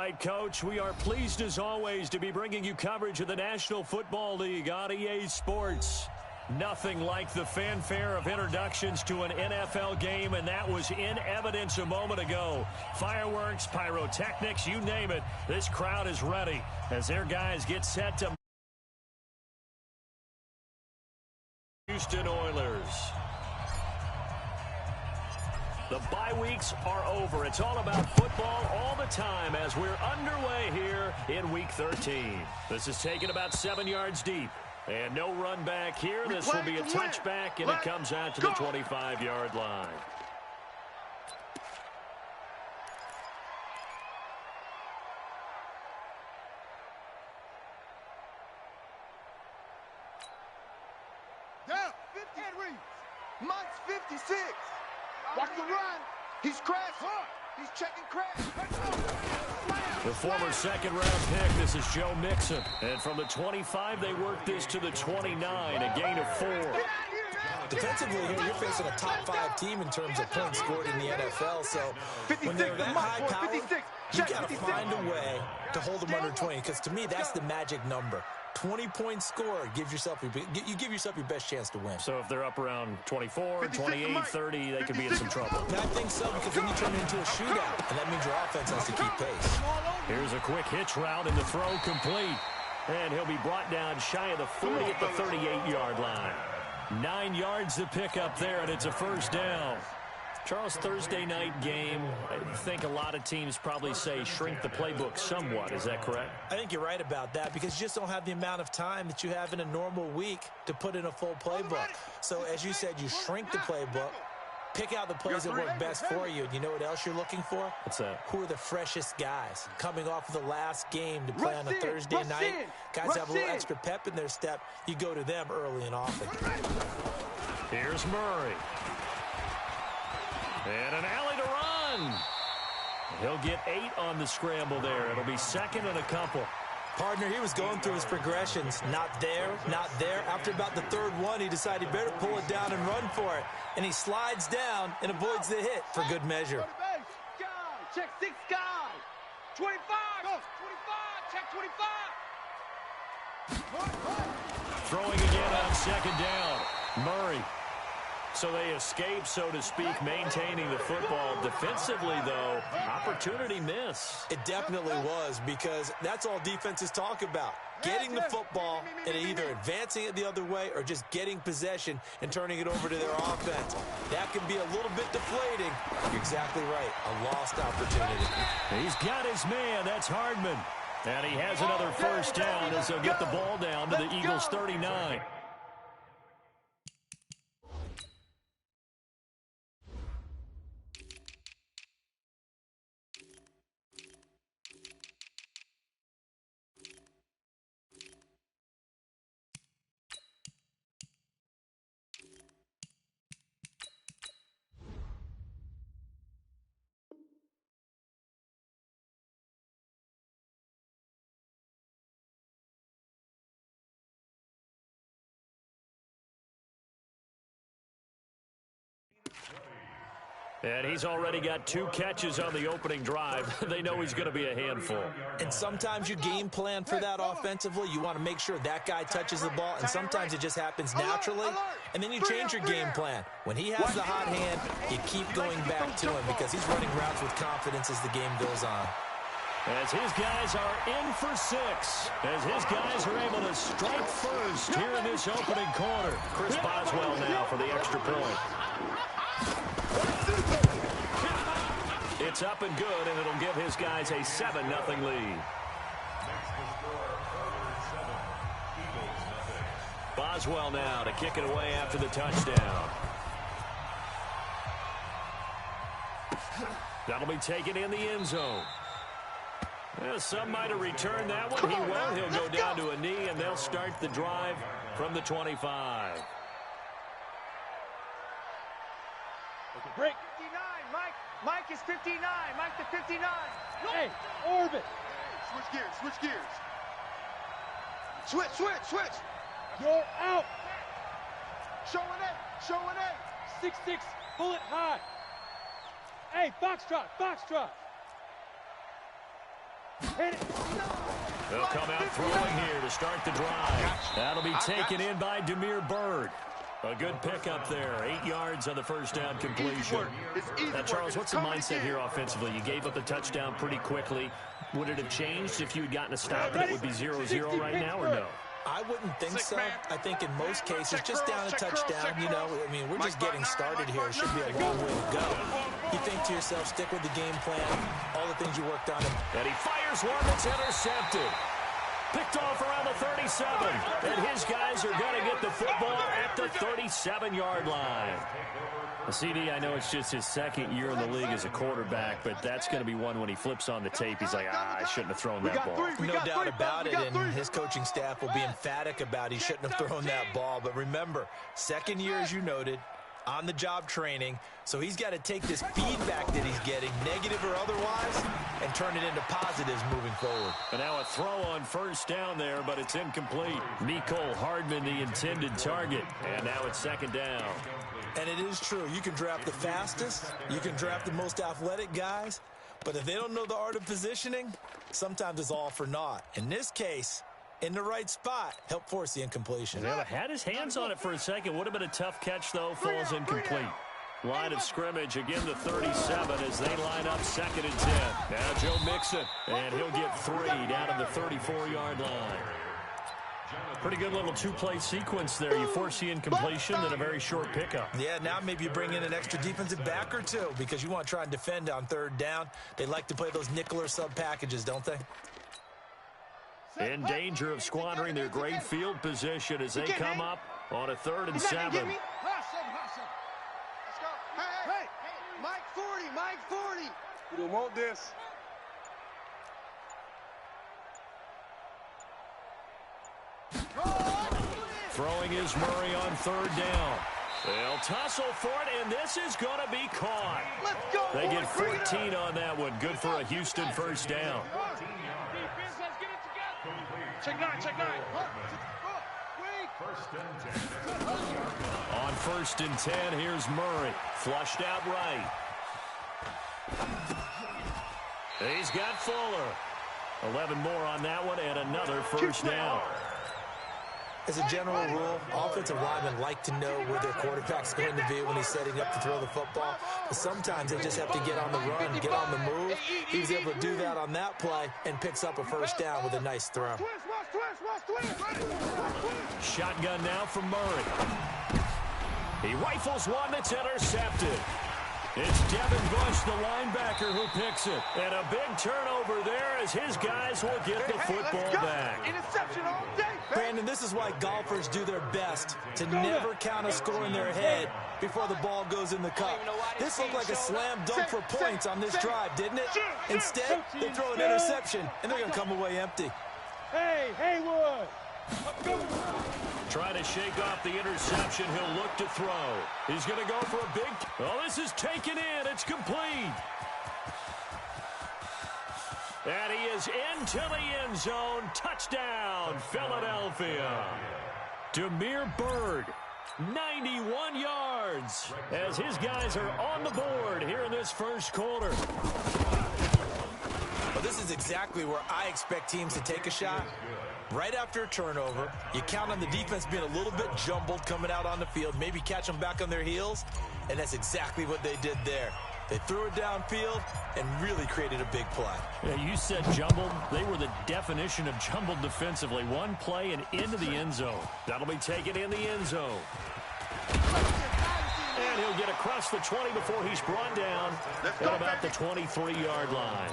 right, Coach. We are pleased, as always, to be bringing you coverage of the National Football League on EA Sports. Nothing like the fanfare of introductions to an NFL game, and that was in evidence a moment ago. Fireworks, pyrotechnics, you name it. This crowd is ready as their guys get set to Houston Oilers. The bye weeks are over. It's all about football all the time as we're underway here in Week 13. This is taken about 7 yards deep. And no run back here. This will be a touchback, and it comes out to the 25-yard line. Down, 50 reads. Mike's 56. Watch the run. He's crashing. He's checking crash. The former second-round pick, this is Joe Mixon. And from the 25, they work this to the 29, a gain of 4. Defensively here, you're facing a top-5 team in terms of points scored in the NFL. So when they're that high-powered, you got to find a way to hold them under 20. Because to me, that's the magic number. 20-point score gives yourself you give yourself your best chance to win. So if they're up around 24, 28, 30, they could be in some trouble. And I think so, because then you turn it into a shootout, and that means your offense has to keep pace. Here's a quick hitch route, and the throw complete. And he'll be brought down shy of the 40 at the 38-yard line. 9 yards to pick up there, and it's a first down. Charles, Thursday night game, I think a lot of teams probably say shrink the playbook somewhat. Is that correct? I think you're right about that, because you just don't have the amount of time that you have in a normal week to put in a full playbook. So as you said, you shrink the playbook, pick out the plays that work best for you. And you know what else you're looking for? What's that? Who are the freshest guys coming off of the last game to play on a Thursday night? Guys have a little extra pep in their step. You go to them early and often. Here's Murray. And an alley to run. He'll get 8 on the scramble there. It'll be second and a couple. Partner, he was going through his progressions. Not there, not there. After about the third one, he decided he better pull it down and run for it. And he slides down and avoids the hit for good measure. Check 6 guys. 25. 25. Check 25. Throwing again on second down. Murray. So they escape, so to speak, maintaining the football. Defensively, though, opportunity miss. It definitely was, because that's all defenses talk about. Getting the football and either advancing it the other way or just getting possession and turning it over to their offense. That can be a little bit deflating. You're exactly right. A lost opportunity. He's got his man. That's Hardman. And he has another first down as he'll get the ball down to the Eagles' 39. And he's already got 2 catches on the opening drive. They know he's going to be a handful. And sometimes you game plan for that offensively. You want to make sure that guy touches the ball, and sometimes it just happens naturally. And then you change your game plan. When he has the hot hand, you keep going back to him because he's running routes with confidence as the game goes on. As his guys are in for 6. As his guys are able to strike first here in this opening quarter. Chris Boswell now for the extra point. It's up and good, and it'll give his guys a 7-0 lead. Boswell now to kick it away after the touchdown. That'll be taken in the end zone. Well, some might have returned that one. He won't. He'll go down to a knee, and they'll start the drive from the 25. Break. 59, Mike. Mike is 59. Mike to 59. Hey, orbit. Switch gears. Switch gears. Switch. You're out. Showing 8. Showing 8. 6-6. Pull it high. Hey, foxtrot. They'll come out throwing here to start the drive. That'll be taken in by Demir Bird. A good pickup there. 8 yards on the first down completion. Now, Charles, what's the mindset here offensively? You gave up the touchdown pretty quickly. Would it have changed if you had gotten a stop and it would be 0-0 right now, or no? I wouldn't think so. I think in most cases, just down a touchdown, you know, I mean, we're just getting started here. It should be a long way to go. You think to yourself, stick with the game plan, all the things you worked on. And he fires one that's intercepted. Picked off around the 37. And his guys are going to get the football at the 37-yard line. The CD, I know it's just his second year in the league as a quarterback, but that's going to be one when he flips on the tape. He's like, I shouldn't have thrown that ball. No doubt about it, and his coaching staff will be emphatic about he shouldn't have thrown that ball. But remember, second year, as you noted, on-the-job training, so he's got to take this feedback that he's getting, negative or otherwise, and turn it into positives moving forward. And now a throw on first down there, but it's incomplete. Mecole Hardman, the intended target, and now it's second down. And it is true. You can draft the fastest. You can draft the most athletic guys. But if they don't know the art of positioning, sometimes it's all for naught. In this case, in the right spot, help force the incompletion. Yeah, had his hands on it for a second. Would have been a tough catch, though. Falls incomplete. Line of scrimmage, again the 37 as they line up 2nd and 10. Now Joe Mixon, and he'll get 3 down to the 34-yard line. Pretty good little two-play sequence there. You force the incompletion, then a very short pickup. Yeah, now maybe you bring in an extra defensive back or two because you want to try and defend on 3rd down. They like to play those nickel or sub packages, don't they? In danger of squandering their great field position as they come up on a 3rd and 7. Let's go. Hey, Mike 40, Mike 40. You don't want this. Throwing is Murray on 3rd down. They'll tussle for it, and this is going to be caught. Let's go. They get 14 on that one. Good for a Houston first down. Defense, let's get it together. Check 9, check 9. On 1st and 10, here's Murray. Flushed out right. He's got Fuller. 11 more on that one, and another first down. As a general rule, offensive linemen like to know where their quarterback's going to be when he's setting up to throw the football. But sometimes they just have to get on the run, get on the move. He was able to do that on that play and picks up a first down with a nice throw. Shotgun now from Murray. He rifles one that's intercepted. It's Devin Bush, the linebacker, who picks it. And a big turnover there as his guys will get the football back. Interception all day. Brandon, this is why golfers do their best to never count a score in their head before the ball goes in the cup. This looked like a slam dunk for points on this drive, didn't it? Instead, they throw an interception, and they're going to come away empty. Hey, Haywood. Trying to shake off the interception. He'll look to throw. He's going to go for a big... Oh, this is taken in. It's complete. And he is into the end zone. Touchdown, Philadelphia. Demir Bird, 91 yards, as his guys are on the board here in this first quarter. Well, this is exactly where I expect teams to take a shot. Right after a turnover, you count on the defense being a little bit jumbled coming out on the field, maybe catch them back on their heels, and that's exactly what they did there. They threw it downfield and really created a big play. Yeah, you said jumbled. They were the definition of jumbled defensively. One play and into the end zone. That'll be taken in the end zone. And he'll get across the 20 before he's brought down at about the 23-yard line.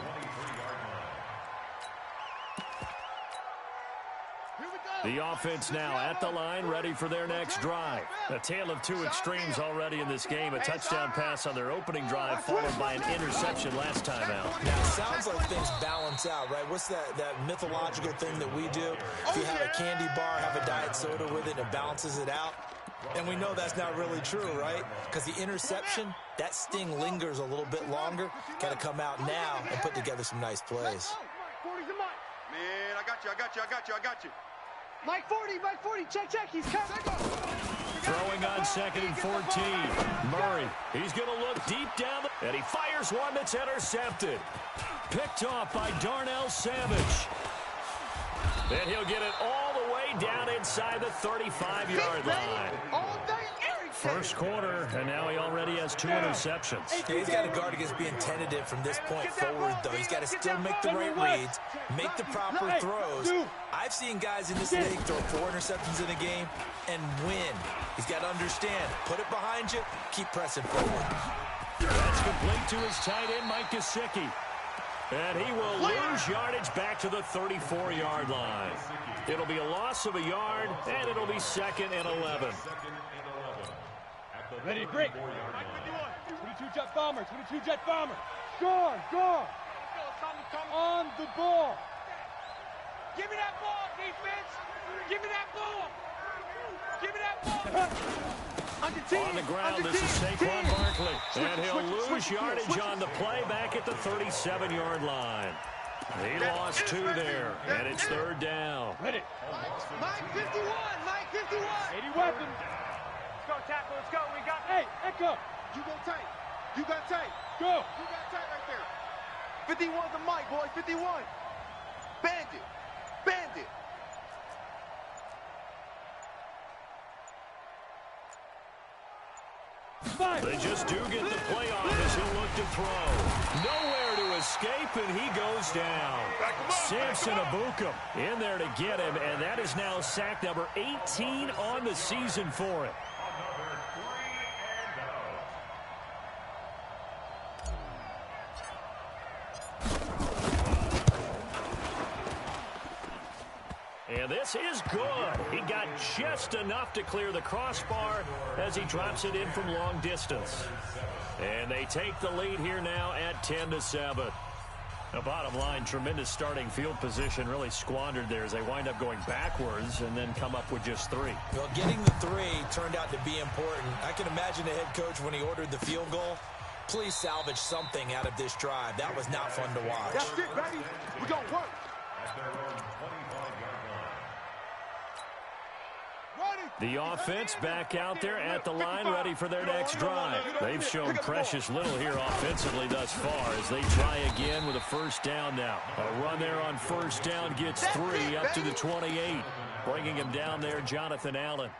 The offense now at the line, ready for their next drive. A tale of two extremes already in this game. A touchdown pass on their opening drive, followed by an interception last time out. Now, it sounds like things balance out, right? What's that mythological thing that we do? If you have a candy bar, have a diet soda with it, and it balances it out. And we know that's not really true, right? Because the interception, that sting lingers a little bit longer. Got to come out now and put together some nice plays. Man, I got you. Mike 40, check, he's coming. Throwing on 2nd and 14. Murray, he's going to look deep down, and he fires one that's intercepted. Picked off by Darnell Savage. And he'll get it all the way down inside the 35-yard line. First quarter, and now he already has 2 interceptions. Yeah, he's got to guard against being tentative from this point forward, though. He's got to still make the right reads, make the proper throws. I've seen guys in this league throw 4 interceptions in a game and win. He's got to understand, put it behind you, keep pressing forward. That's complete to his tight end, Mike Gesicki. And he will lose yardage back to the 34-yard line. It'll be a loss of a yard, and it'll be 2nd and 11. Ready to break. 22 jet bomber, 22 jet bomber. Score, score. On the ball. Give me that ball, defense. Give me that ball. Give me that ball. On the ground, this is Saquon Barkley. And he'll lose yardage on the play back at the 37-yard line. He lost 2 there, and it's 3rd down. Ready. Mike 51, Mike 51. 80 weapons. Let's go, tackle, let's go. We got, hey, Echo. You go tight. You got tight. Go. You got tight right there. 51's the Mike, boys, 51. Bandit. Bandit. They just do get the play off as he'll look to throw. Nowhere to escape, and he goes down. Samson Abukum in there to get him, and that is now sack number 18 on the season for him. And this is good. He got just enough to clear the crossbar as he drops it in from long distance. And they take the lead here now at 10-7. The bottom line, tremendous starting field position, really squandered there as they wind up going backwards and then come up with just 3. Well, getting the 3 turned out to be important. I can imagine the head coach when he ordered the field goal. Please salvage something out of this drive. That was not fun to watch. That's it, baby. We're going to work. The offense back out there at the line, ready for their next drive. They've shown precious little here offensively thus far as they try again with a first down now. A run there on first down gets 3 up to the 28. Bringing him down there, Jonathan Allen.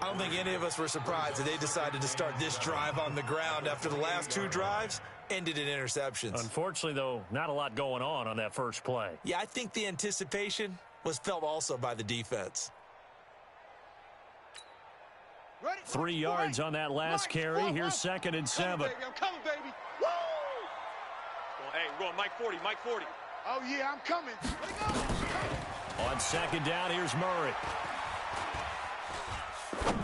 I don't think any of us were surprised that they decided to start this drive on the ground after the last 2 drives ended in interceptions. Unfortunately, though, not a lot going on that first play. Yeah, I think the anticipation was felt also by the defense. 3 yards on that last carry. Here's 2nd and 7. I'm coming, baby. Woo! Hey, we're going Mike 40, Mike 40. Oh, yeah, I'm coming. On 2nd down, here's Murray.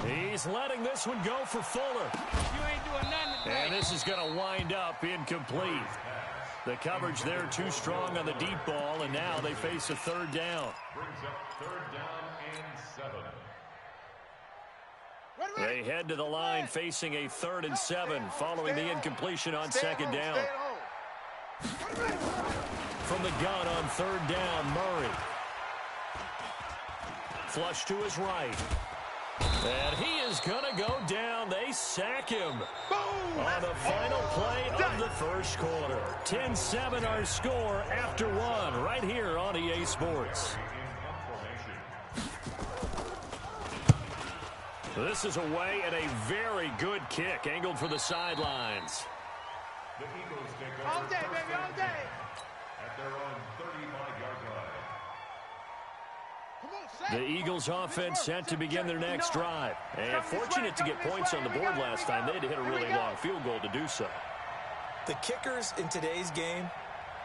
He's letting this one go for Fuller. You ain't doing nothing today. And this is going to wind up incomplete. The coverage there too strong on the deep ball, and now they face a 3rd down. Brings up 3rd down and 7. They head to the line facing a 3rd and 7 following the incompletion on 2nd down. From the gun on 3rd down, Murray. Flush to his right. And he is going to go down. They sack him on the final play of the first quarter. 10-7 our score after 1 right here on EA Sports. This is away and a very good kick angled for the sidelines. The Eagles take All over day, baby, all day. at their own 35-yard line. Come on, Sam. The Eagles offense set to begin their next drive. And fortunate to get points on the board last time. They had to hit a really long field goal to do so. The kickers in today's game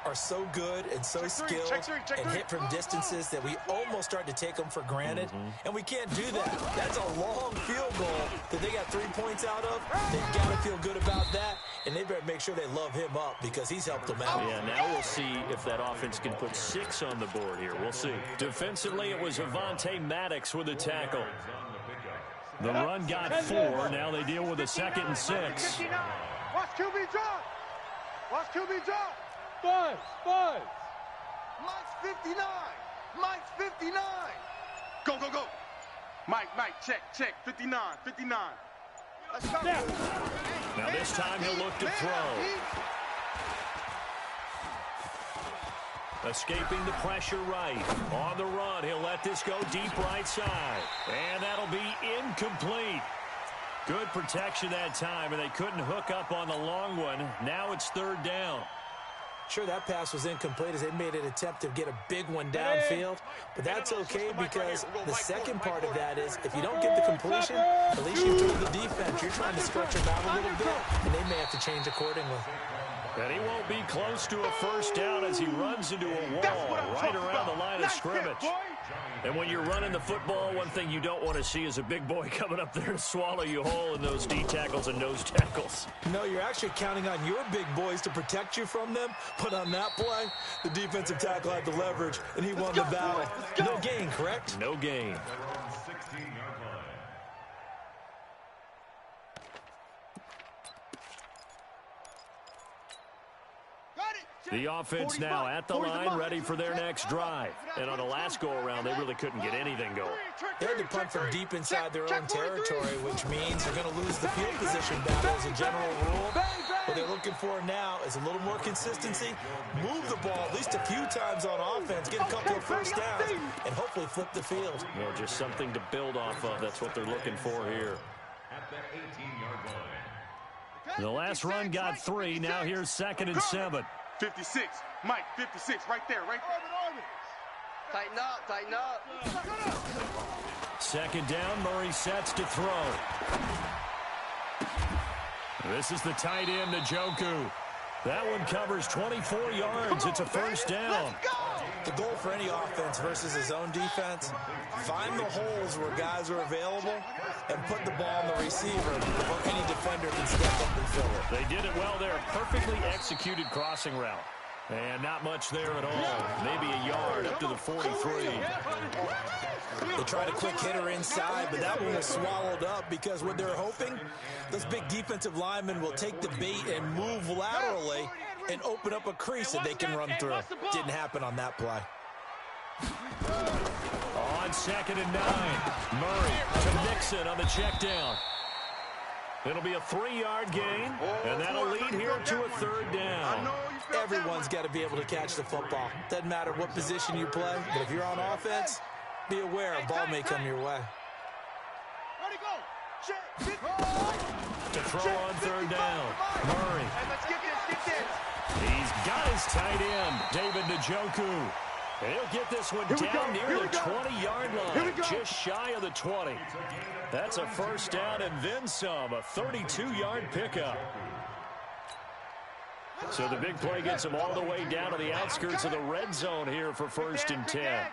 are so good and so skilled and hit from distances that we almost start to take them for granted. And we can't do that. That's a long field goal that they got 3 points out of. They've got to feel good about that, and they better make sure they love him up because he's helped them out. Yeah, now we'll see if that offense can put 6 on the board here. We'll see. Defensively, it was Avonte Maddox with the tackle. The run got 4. Now they deal with a 2nd and 6. Watch QB drop. Watch QB drop. Buzz, buzz. Mike's 59. Mike's 59. Go, go, go. Mike, check. 59. Let's go. Now this time he'll look to throw. Escaping the pressure right. On the run, he'll let this go deep right side. And that'll be incomplete. Good protection that time, and they couldn't hook up on the long one. Now it's third down. Sure, that pass was incomplete as they made an attempt to get a big one downfield, but that's okay because the second part of that is if you don't get the completion, at least you told the defense you're trying to stretch them out a little bit, and they may have to change accordingly. And he won't be close to a first down as he runs into a wall right around the line of scrimmage. And when you're running the football, one thing you don't want to see is a big boy coming up there to swallow you whole in those D tackles and nose tackles. No, you're actually counting on your big boys to protect you from them, but on that play, the defensive tackle had the leverage, and he won the battle. No gain, correct? No gain. The offense now at the line, ready for their next drive. And on the last go-around, they really couldn't get anything going. They had to punt from deep inside their own territory, which means they're going to lose the field position battle as a general rule. What they're looking for now is a little more consistency, move the ball at least a few times on offense, get a couple of first downs, and hopefully flip the field. Well, just something to build off of. That's what they're looking for here. At the 18-yard line. The last run got 3. Now here's 2nd and 7. 56. Mike, 56. Right there. Tighten up. 2nd down. Murray sets to throw. This is the tight end, Njoku. That one covers 24 yards. It's a first down. The goal for any offense versus his own defense, find the holes where guys are available and put the ball on the receiver before any defender can step up and fill it. They did it well there. Perfectly executed crossing route. And not much there at all. Maybe a yard up to the 43. They tried a quick hitter inside, but that one was swallowed up because what they're hoping, those big defensive linemen will take the bait and move laterally and open up a crease that they can run through. Didn't happen on that play. On 2nd and 9, Murray to Nixon on the check down. It'll be a 3-yard gain, and that'll lead here to a third down. Everyone's got to be able to catch the football. Doesn't matter what position you play, but if you're on offense, be aware a ball may come your way. To throw on 3rd down, Murray. He's got his tight end, David Njoku. He'll get this one down near the 20-yard line, just shy of the 20. That's a first down and then some, a 32-yard pickup. So the big play gets him all the way down to the outskirts of the red zone here for 1st and 10.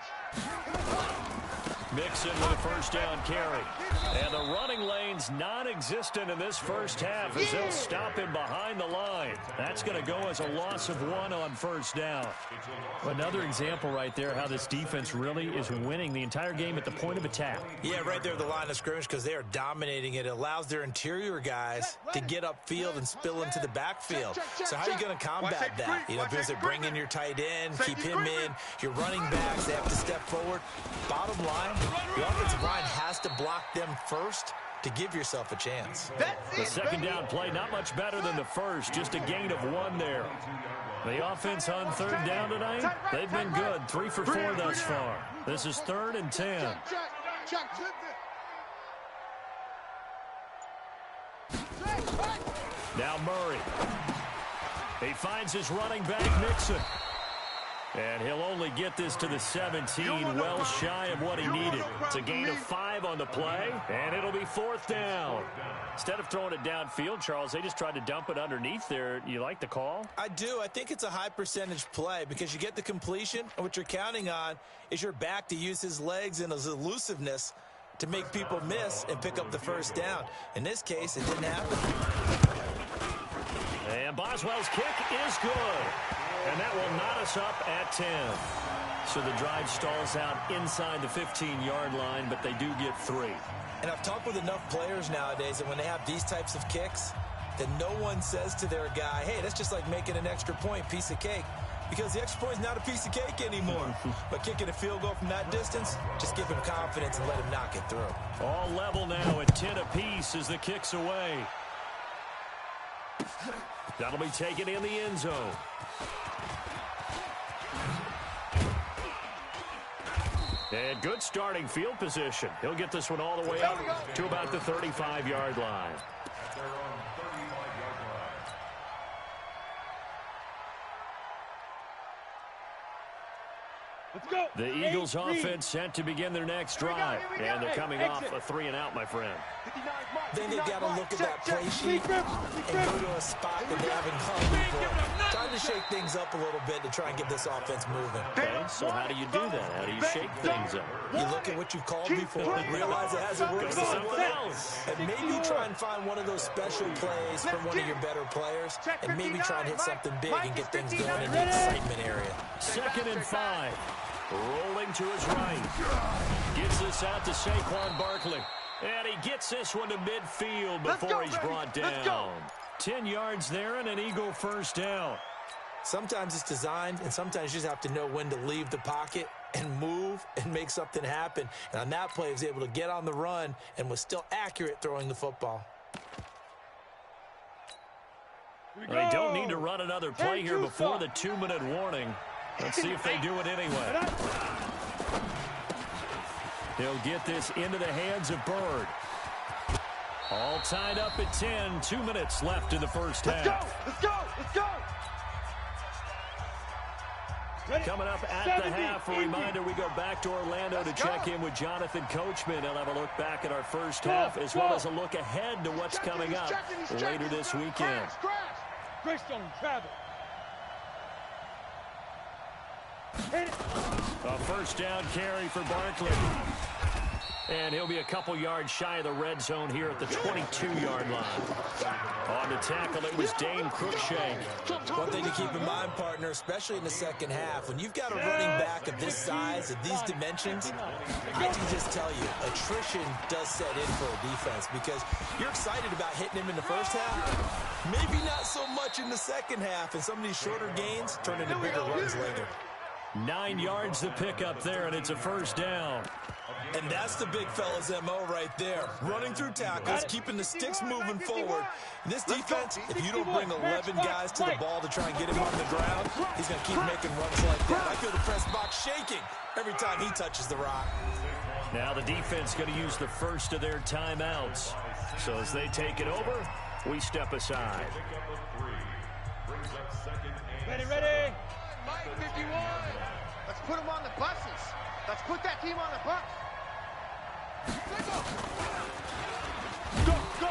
Mixon with a first down carry. And the running lane's non-existent in this first half as they'll stop him behind the line. That's going to go as a loss of 1 on first down. Another example right there how this defense really is winning the entire game at the point of attack. Yeah, right there at the line of scrimmage because they are dominating it. It allows their interior guys to get upfield and spill into the backfield. So how are you going to combat that? You know, because bring in your tight end, keep him in. Your running backs, they have to step forward. Bottom line, the offensive line has to block them first to give yourself a chance. The 2nd down play, not much better than the first, just a gain of 1 there. The offense on 3rd down tonight, they've been good, 3 for 4 thus far. This is 3rd and 10. Now Murray. He finds his running back, Nixon. And he'll only get this to the 17, well shy of what he needed. It's a gain of 5 on the play, and it'll be 4th down. Instead of throwing it downfield, Charles, they just tried to dump it underneath there. You like the call? I do. I think it's a high percentage play because you get the completion, and what you're counting on is your back to use his legs and his elusiveness to make people miss and pick up the first down. In this case, it didn't happen. And Boswell's kick is good. And that will knot us up at 10. So the drive stalls out inside the 15-yard line, but they do get 3. And I've talked with enough players nowadays that when they have these types of kicks, that no one says to their guy, hey, that's just like making an extra point, piece of cake. Because the extra point is not a piece of cake anymore. But kicking a field goal from that distance, just give him confidence and let him knock it through. All level now at 10 apiece as the kick's away. That'll be taken in the end zone. And good starting field position. He'll get this one all the way up to about the 35-yard line. At their own 35-yard line. Let's go. The Eagles offense set to begin their next drive. And they're coming off a 3-and-out, my friend. Then they've got to look at that play sheet and go to a spot that they haven't come before. Trying to shake things up a little bit to try and get this offense moving. Okay, so how do you do that? How do you shake things up? You look at what you've called before and realize it hasn't worked Go to so something well. else. And maybe try and find one of those special plays from one of your better players and maybe try and hit something big and get things going in the excitement area. 2nd and 5. Rolling to his right. Gets this out to Saquon Barkley. And he gets this one to midfield before he's brought down. 10 yards there and an Eagle first down. Sometimes it's designed, and sometimes you just have to know when to leave the pocket and move and make something happen. And on that play, he was able to get on the run and was still accurate throwing the football. They don't need to run another play here before the 2-minute warning. Let's see if they do it anyway. They'll get this into the hands of Bird. All tied up at 10. 2 minutes left in the first half. Let's go! Let's go! Coming up at the half, a reminder, we go back to Orlando to check in with Jonathan Coachman. He'll have a look back at our first half as well as a look ahead to what's coming up later this weekend. Greystone, travel. A first down carry for Barkley. And he'll be a couple yards shy of the red zone here at the 22-yard line. On the tackle, it was Dane Cruikshank. One thing to keep in mind, partner, especially in the second half, when you've got a running back of this size, of these dimensions, I can just tell you, attrition does set in for a defense because you're excited about hitting him in the first half. Maybe not so much in the second half, and some of these shorter gains turn into bigger runs later. 9 yards the pickup there, and it's a first down. And that's the big fella's MO right there. Running through tackles, keeping the sticks moving forward. This defense, if you don't bring 11 guys to the ball to try and get him on the ground, he's going to keep making runs like that. I feel the press box shaking every time he touches the rock. Now the defense going to use the first of their timeouts. So as they take it over, we step aside. Ready, ready. Mike 51. Let's put him on the buses. Let's put that team on the bus. Go, go,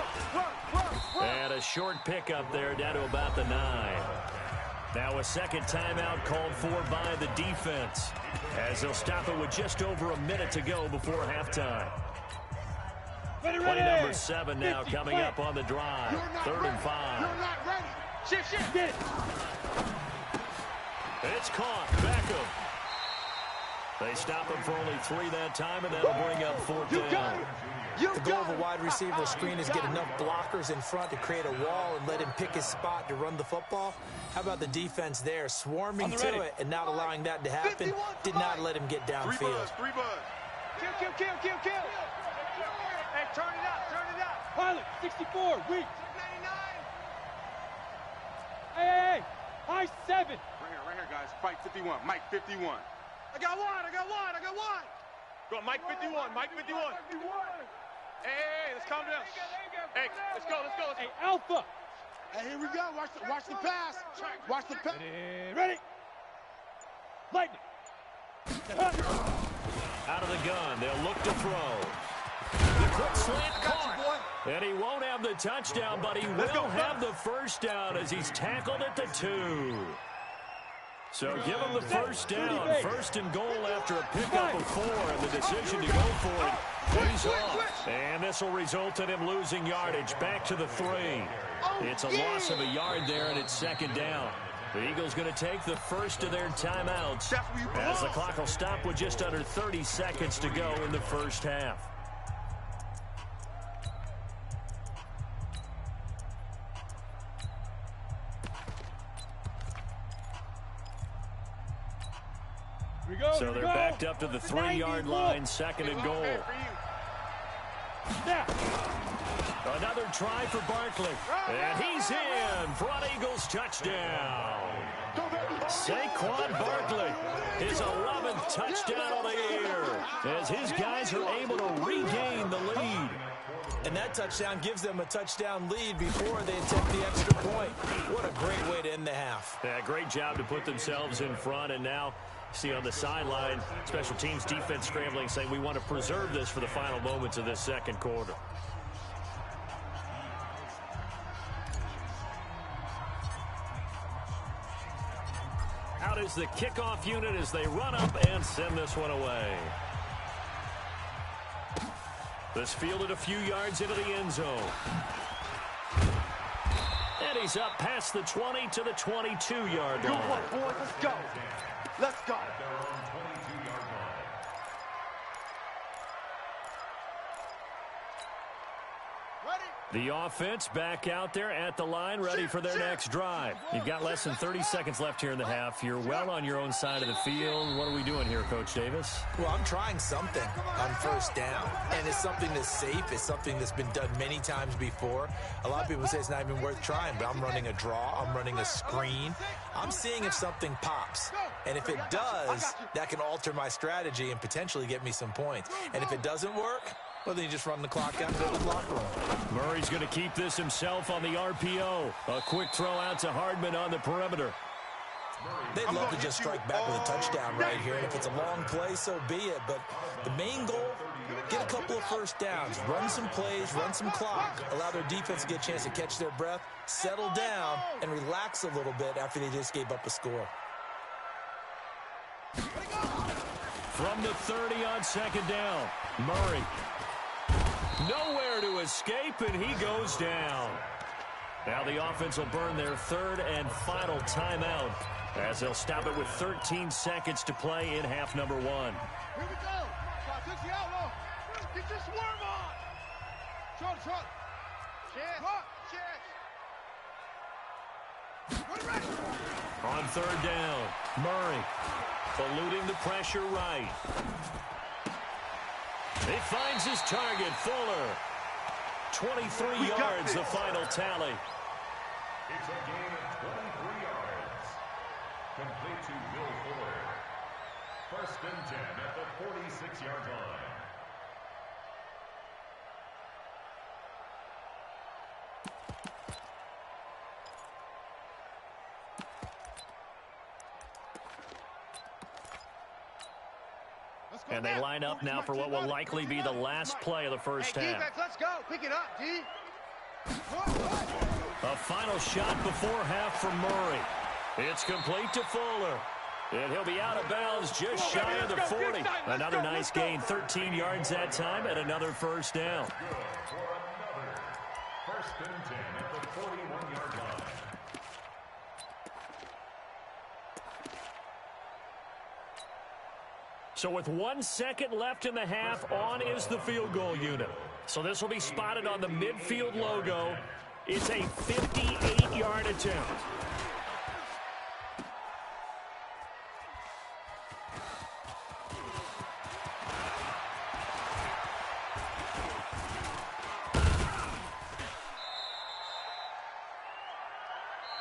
work. And a short pickup there down to about the 9. Now a second timeout called for by the defense as they'll stop it with just over a minute to go before halftime. Ready, Play ready. number 7 now coming up on the drive. 3rd and 5. You're not ready. Shift. Get it. It's caught. Beckham. They stop him for only 3 that time, and that'll bring up 4th down. The goal of a wide receiver screen is get enough blockers in front to create a wall and let him pick his spot to run the football. How about the defense there, swarming to it and not allowing that to happen? Did not let him get downfield. 3 buzz. Kill. Hey, turn it out. Pilot, 64, weak. 99. Hey. High 7. Right here, guys. Fight 51. Mike 51. I got one. Go on, Mike 51. Hey, let's calm down. Hey, let's go. Hey, Alpha. Hey, here we go. Watch the pass. Watch the pass. Ready. Lightning. Out of the gun, they'll look to throw. The quick slant caught. And he won't have the touchdown, but he will have the first down as he's tackled at the 2. So give him the first down. 1st and goal after a pickup of 4, and the decision to go for it pays off. And this will result in him losing yardage back to the 3. It's a loss of a yard there, and it's 2nd down. The Eagles going to take the first of their timeouts as the clock will stop with just under 30 seconds to go in the first half. So they're backed up to the 3-yard line, second and goal. Another try for Barkley. And he's in for an Eagles touchdown. Saquon Barkley, his 11th touchdown of the year, as his guys are able to regain the lead. And that touchdown gives them a touchdown lead before they attempt the extra point. What a great way to end the half. Yeah, great job to put themselves in front, and now see on the sideline, special teams defense scrambling, saying we want to preserve this for the final moments of this second quarter. Out is the kickoff unit as they run up and send this one away. This fielded a few yards into the end zone. And he's up past the 20 to the 22-yard line. Good work, boys. Let's go. Let's go. The offense back out there at the line, ready for their next drive. You've got less than 30 seconds left here in the half. You're well on your own side of the field. What are we doing here, Coach Davis? Well, I'm trying something on first down, and it's something that's safe. It's something that's been done many times before. A lot of people say it's not even worth trying, but I'm running a draw. I'm running a screen. I'm seeing if something pops, and if it does, that can alter my strategy and potentially get me some points. And if it doesn't work, well, then you just run the clock out to the locker room. Murray's going to keep this himself on the RPO. A quick throw out to Hardman on the perimeter. They'd love to just strike back with a touchdown right here, and if it's a long play, so be it. But the main goal, get a couple of first downs, run some plays, run some clock, allow their defense to get a chance to catch their breath, settle down, and relax a little bit after they just gave up a score. From the 30 on second down, Murray. Nowhere to escape, and he goes down. Now the offense will burn their third and final timeout as they'll stop it with 13 seconds to play in half number one. Here we go. Get your swerve on. Truck. On third down, Murray eluding the pressure right. He finds his target, Fuller. 23 yards, the final tally. It's a gain of 23 yards. Complete to Will Fuller. First and 10 at the 46-yard line. And they line up now for what will likely be the last play of the first half. Let's go. Pick it up, D. A final shot before half from Murray. It's complete to Fuller. And he'll be out of bounds just shy of the 40. Another nice gain, 13 yards that time, and another first down. Good for another. First and 10 at the 41-yard line. So with 1 second left in the half, on is the field goal unit. So this will be spotted on the midfield logo. It's a 58-yard attempt.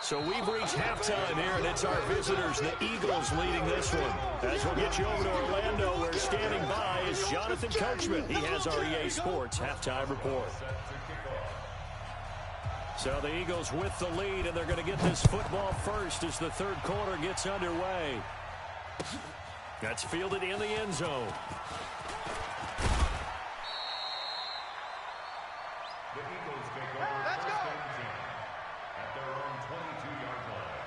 So we've reached halftime here, and it's our visitors, the Eagles, leading this one. As we'll get you over to Orlando, where standing by is Jonathan Coachman. He has our EA Sports halftime report. So the Eagles with the lead, and they're going to get this football first as the third quarter gets underway. That's fielded in the end zone. The Eagles take over first and 10 at their own 22-yard line.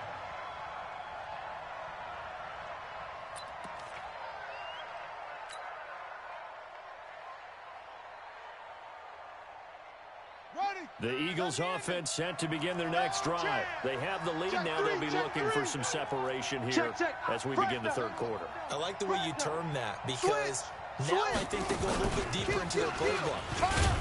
The Eagles offense set to begin their next drive. They have the lead now. They'll be looking for some separation here as we begin the third quarter. I like the way you term that, because Now I think they go a little bit deeper into their playbook.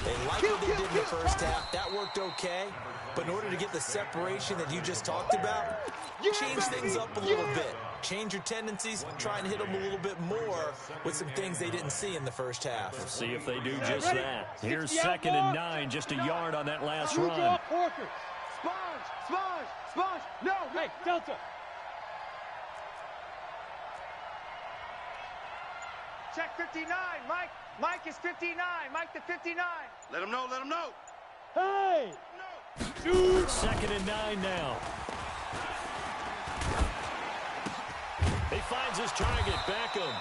They like what they did in the first half. That worked okay. But in order to get the separation that you just talked about, change things up a little bit. Change your tendencies, try and hit them a little bit more with some things they didn't see in the first half. We'll see if they do just that. Here's 2nd and 9, just a yard on that last run. Sponge, no. Hey, Delta. Check 59, Mike. Mike is 59. Mike to 59. Let him know. Hey! No. 2nd and 9 now. He finds his target, Beckham.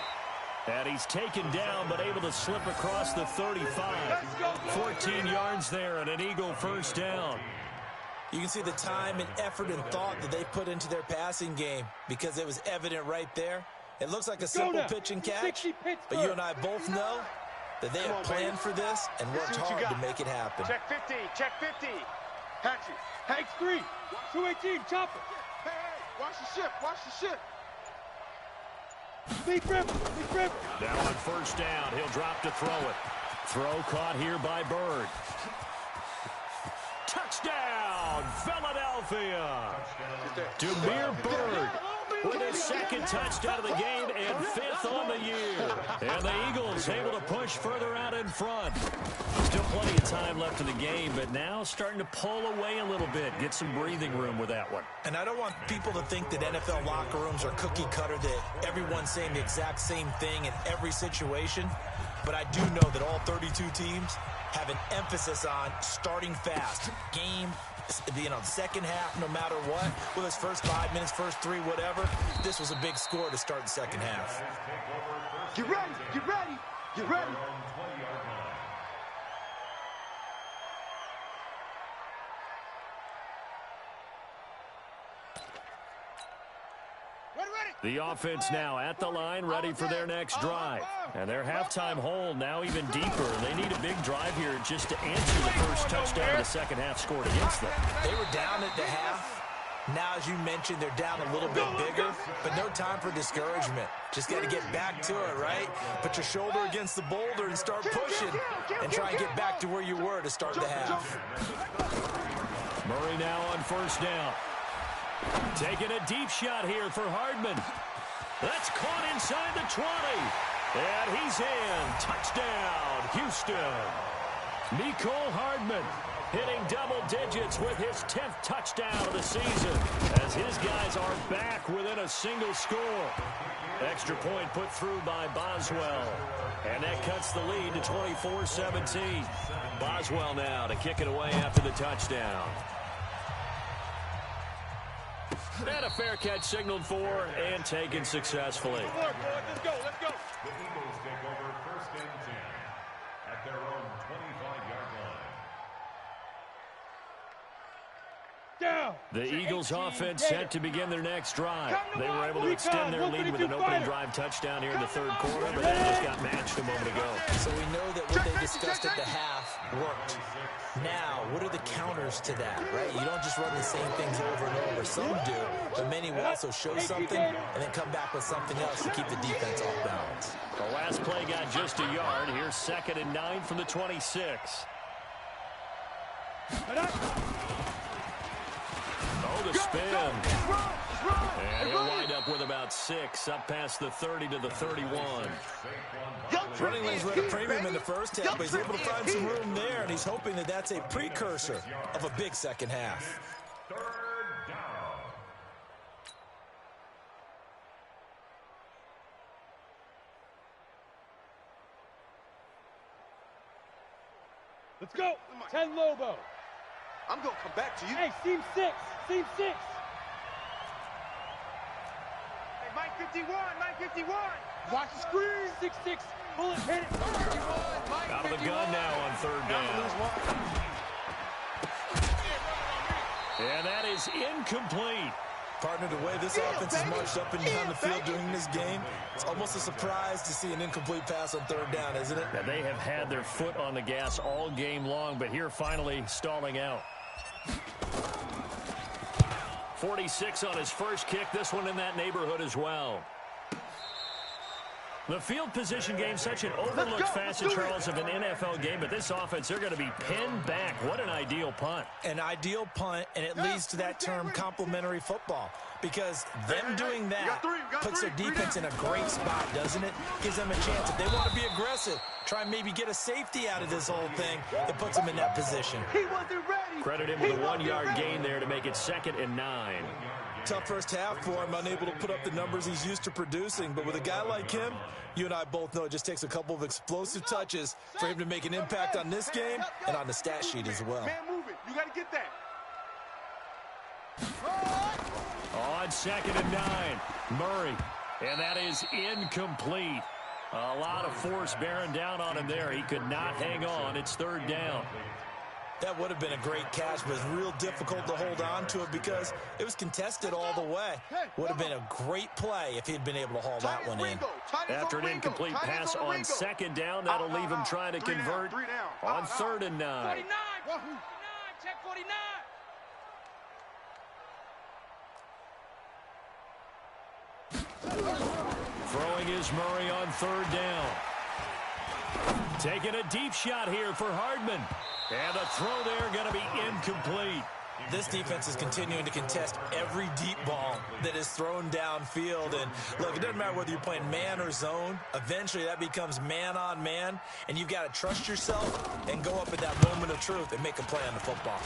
And he's taken down, but able to slip across the 35. 14 yards there and an Eagle first down. You can see the time and effort and thought that they put into their passing game because it was evident right there. It looks like a simple pitch and catch, but you and I both know that they have planned for this and worked hard to make it happen. Check 50. Hatchet. Hanks 3. 218, chopper. Hey, watch the ship. Big grip. Now on first down, he'll drop to throw it. Throw caught here by Bird. Touchdown, Philadelphia. Demir Bird with his 2nd touchdown of the game and 5th on the year. And the Eagles able to push further out in front. Still plenty of time left in the game, but now starting to pull away a little bit. Get some breathing room with that one. And I don't want people to think that NFL locker rooms are cookie cutter, that everyone's saying the exact same thing in every situation. But I do know that all 32 teams have an emphasis on starting fast. Game, second half, no matter what. Whether it's first 5 minutes, first 3, whatever. This was a big score to start the second half. Get ready. The offense now at the line, ready for their next drive. And their halftime hole now even deeper. They need a big drive here just to answer the first touchdown of the second half scored against them. They were down at the half. Now, as you mentioned, they're down a little bit bigger, but no time for discouragement. Just got to get back to it, right? Put your shoulder against the boulder and start pushing and try and get back to where you were to start the half. Murray now on first down. Taking a deep shot here for Hardman. That's caught inside the 20. And he's in. Touchdown, Houston. Mecole Hardman hitting double digits with his 10th touchdown of the season as his guys are back within a single score. Extra point put through by Boswell. And that cuts the lead to 24-17. Boswell now to kick it away after the touchdown. And a fair catch signaled for and taken successfully. Let's go. The Eagles take over 1st and 10 at their own 25-yard line. Down. The Eagles offense set to begin their next drive. They were able to extend their lead with an opening drive touchdown here in the 3rd quarter, but that just got matched a moment ago. So we know that what they discussed at the half worked. Now, what are the counters to that, right? You don't just run the same things over and over. Some do, but many will also show something and then come back with something else to keep the defense off balance. The last play got just a yard. Here's 2nd and 9 from the 26. Oh, the spin. And he'll wind up with about 6, up past the 30 to the 31. Running lanes were at a premium in the first half, but he's able to find some room there, and he's hoping that that's a precursor of a big second half. 3rd down. Let's go. 10 Lobo. I'm going to come back to you. Hey, seam 6. Hey, Mike 51. Watch the screen. 6-6. Bullet hit it. Out of the gun now on 3rd down. And that is incomplete. Partner, the way this offense is marched up and down the field during this game, it's almost a surprise to see an incomplete pass on 3rd down, isn't it? Now, they have had their foot on the gas all game long, but here finally stalling out. 46 on his first kick. This one in that neighborhood as well. The field position game, such an overlooked facet, Charles, of an NFL game, but this offense, they're going to be pinned back. What an ideal punt. An ideal punt, and it leads to that term complementary football, because them doing that puts their defense in a great spot, doesn't it? Gives them a chance. If they want to be aggressive, try and maybe get a safety out of this whole thing, it puts them in that position. He wasn't ready. Credit him with a 1-yard gain there to make it 2nd and 9. Tough first half for him, unable to put up the numbers he's used to producing. But with a guy like him, you and I both know it just takes a couple of explosive touches for him to make an impact on this game and on the stat sheet as well. Man, move it. You got to get that. On 2nd and 9, Murray. And that is incomplete. A lot of force bearing down on him there. He could not hang on. It's 3rd down. That would have been a great catch, but it's real difficult to hold on to it because it was contested all the way. Would have been a great play if he'd been able to haul that one in. After an incomplete pass on 2nd down, that'll leave him trying to convert on 3rd and 9. 49! Check 49! Throwing is Murray on 3rd down. Taking a deep shot here for Hardman. And the throw there going to be incomplete. This defense is continuing to contest every deep ball that is thrown downfield. And look, it doesn't matter whether you're playing man or zone. Eventually that becomes man on man. And you've got to trust yourself and go up at that moment of truth and make a play on the football.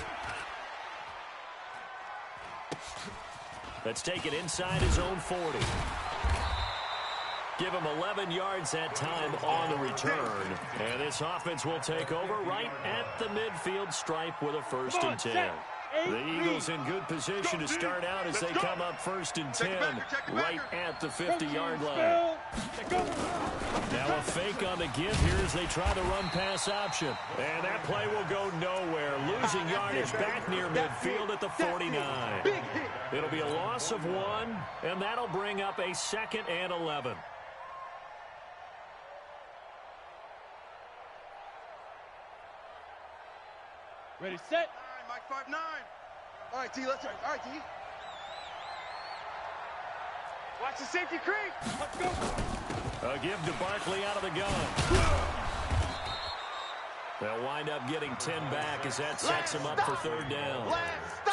Let's take it inside his own 40. Give him 11 yards that time on the return. And this offense will take over right at the midfield stripe with a 1st and 10. The Eagles in good position to start out as they come up 1st and 10 right at the 50-yard line. Now a fake on the give here as they try the run-pass option. And that play will go nowhere. Losing yardage back near midfield at the 49. It'll be a loss of 1, and that'll bring up a 2nd and 11. Ready, set. Mike 5-9. All right, T, let's try. All right, T. Watch the safety creep. Let's go. A give to Barkley out of the gun. They'll wind up getting 10 back as that sets him up for 3rd down.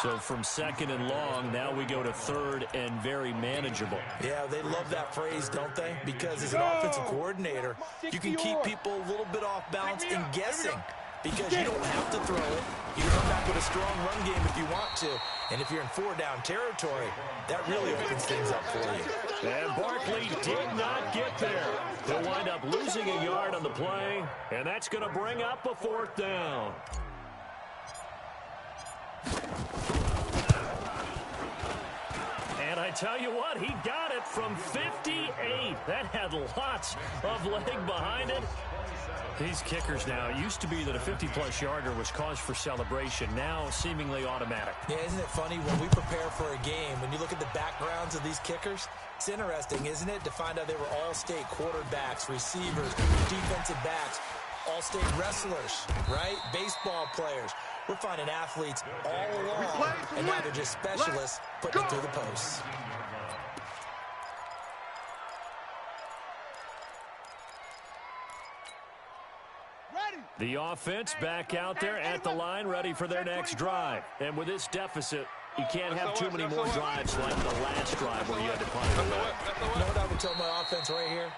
So from 2nd and long, now we go to 3rd and very manageable. Yeah, they love that phrase, don't they? Because as an offensive coordinator, you can keep people a little bit off balance and guessing. Because you don't have to throw it. You can come back with a strong run game if you want to. And if you're in 4-down territory, that really opens things up for you. And Barkley did not get there. They'll wind up losing a yard on the play, and that's going to bring up a 4th down. And I tell you what, he got it from 58. That had lots of leg behind it. These kickers now, it used to be that a 50-plus yarder was cause for celebration. Now, seemingly automatic. Yeah, isn't it funny when we prepare for a game, when you look at the backgrounds of these kickers, it's interesting, isn't it, to find out they were all-state quarterbacks, receivers, defensive backs, all-state wrestlers, right? Baseball players. We're finding athletes all along, and now they're just specialists putting it through the posts. The offense back out there at the line, ready for their next drive. And with this deficit, you can't have too many more drives like the last drive where you had to punt it away. You know what I would tell my offense right here?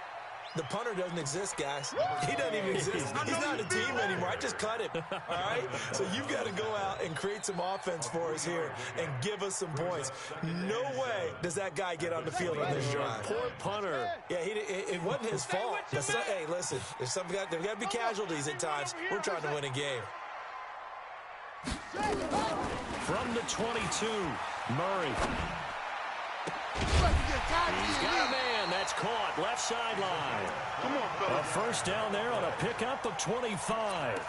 The punter doesn't exist, guys. He doesn't even exist. He's not a team anymore. I just cut him, all right? So you've got to go out and create some offense for us here and give us some points. No way does that guy get on the field on this drive. Poor punter. Yeah, it wasn't his fault. But hey, listen, there's got to be casualties at times. We're trying to win a game. From the 22, Murray. He's got a man. That's caught. Left sideline. Come on, fellas. A 1st down there on a pickup of 25.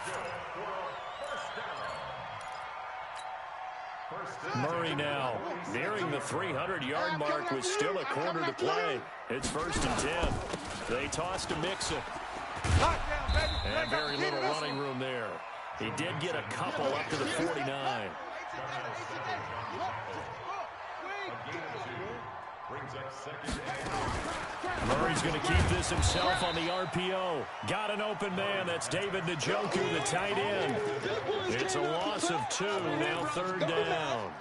Murray now nearing the 300-yard mark with still a quarter to play. It's 1st and 10. They toss to Mixon. And very little running room there. He did get a couple up to the 49. Brings up second down. Murray's going to keep this himself on the RPO. Got an open man. That's David Njoku, the tight end. It's a loss of 2. Now third down.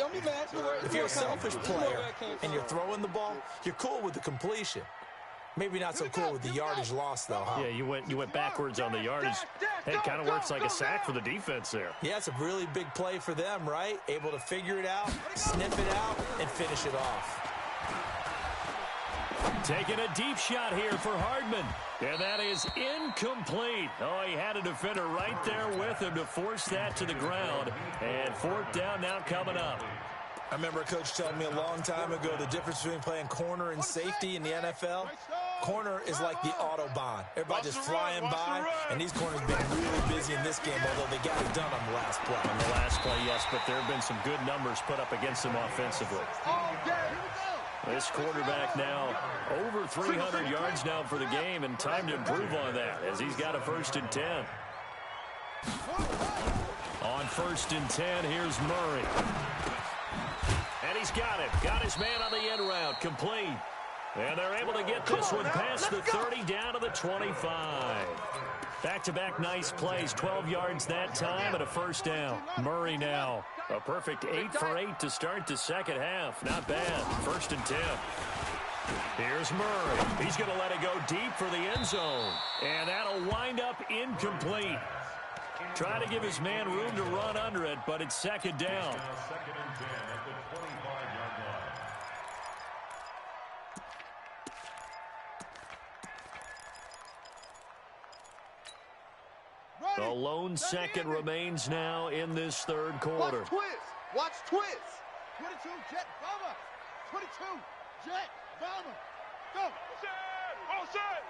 If you're a selfish player and you're throwing the ball, you're cool with the completion. Maybe not so cool with the yardage loss, though, huh? Yeah, you went backwards on the yardage. Hey, it kind of works like a sack for the defense there. Yeah, it's a really big play for them, right? Able to figure it out, sniff it out, and finish it off. Taking a deep shot here for Hardman. And that is incomplete. Oh, he had a defender right there with him to force that to the ground. And fourth down now coming up. I remember a coach telling me a long time ago the difference between playing corner and safety in the NFL. Corner is like the Autobahn. Everybody just flying by, and these corners have been really busy in this game, although they got it done on the last play. On the last play, yes, but there have been some good numbers put up against them offensively. This quarterback now over 300 yards now for the game, and time to improve on that as he's got a 1st and 10. On 1st and 10, here's Murray. And he's got it. Got his man on the end route. Complete. And they're able to get this one past the 30 down to the 25. Back-to-back nice plays. 12 yards that time and a 1st down. Murray now. A perfect 8 for 8 to start the second half. Not bad. 1st and 10. Here's Murray. He's going to let it go deep for the end zone. And that'll wind up incomplete. Trying to give his man room to run under it, but it's 2nd down. Now 2nd and 10 at the 25-yard line. A lone second remains now in this 3rd quarter. Watch twist. Watch twist. 22, jet, bomber. 22, jet, bomber. Go. All set.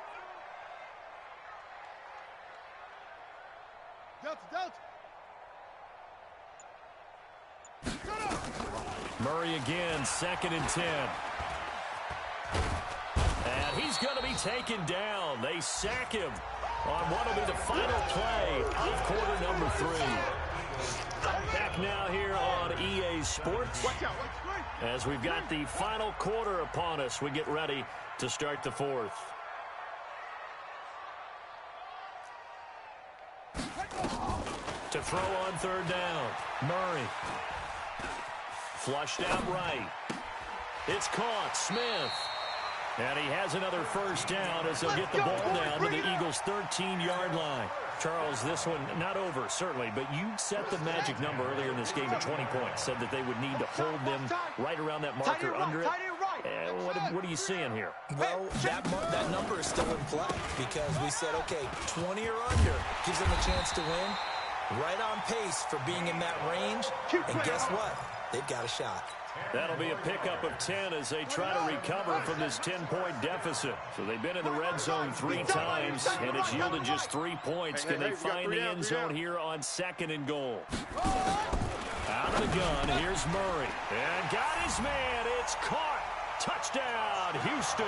Delta. Murray again, 2nd and 10. And he's going to be taken down. They sack him on what will be the final play of quarter number 3. Back now here on EA Sports. As we've got the final quarter upon us, we get ready to start the 4th. To throw on 3rd down. Murray. Flushed out right. It's caught. Smith. And he has another 1st down as they'll get the ball down to the Eagles' 13-yard line. Charles, this one not over, certainly, but you set the magic number earlier in this game at 20 points. Said that they would need to hold them right around that marker under it. What are you seeing here? Well, that number is still in play because we said, okay, 20 or under gives them a chance to win. Right on pace for being in that range. And guess what? They've got a shot. That'll be a pickup of 10 as they try to recover from this 10-point deficit. So they've been in the red zone 3 times, and it's yielded just 3 points. Can they find the end zone here on 2nd and goal? Out of the gun, here's Murray. And got his man. It's caught. Touchdown, Houston.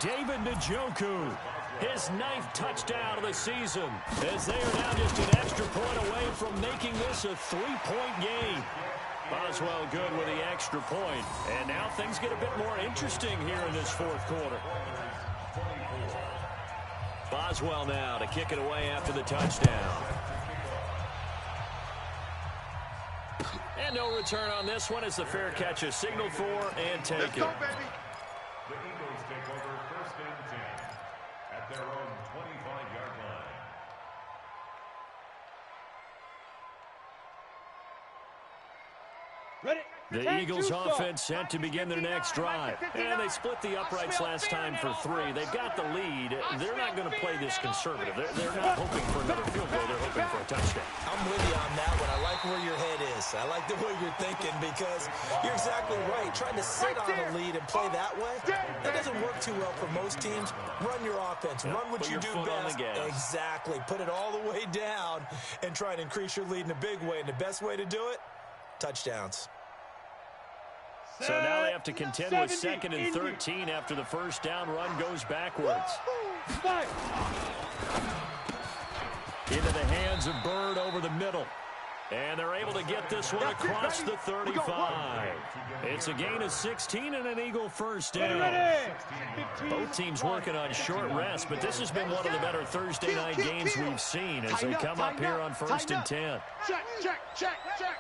David Njoku, his 9th touchdown of the season, as they are now just an extra point away from making this a 3-point game. Boswell good with the extra point. And now things get a bit more interesting here in this 4th quarter. Boswell now to kick it away after the touchdown. And no return on this one as the fair catch is signaled for and taken. Let's go, baby. The Eagles take over 1st and 10 at their own 25-yard line. Ready. The Eagles offense set to begin their next drive. And they split the uprights last time for 3. They've got the lead. They're not going to play this conservative. They're not hoping for another field goal. They're hoping for a touchdown. I'm with you on that one. I like where your head is. I like the way you're thinking because you're exactly right. Trying to sit on a lead and play that way, that doesn't work too well for most teams. Run your offense. Run what you do best. Exactly. Put it all the way down and try and increase your lead in a big way. And the best way to do it, touchdowns. So now they have to contend with 2nd and 13 after the 1st down run goes backwards. Into the hands of Bird over the middle. And they're able to get this one across the 35. It's a gain of 16 and an Eagle first down. Both teams working on short rest, but this has been one of the better Thursday night games we've seen as they come up here on 1st and 10. Check, check, check, check.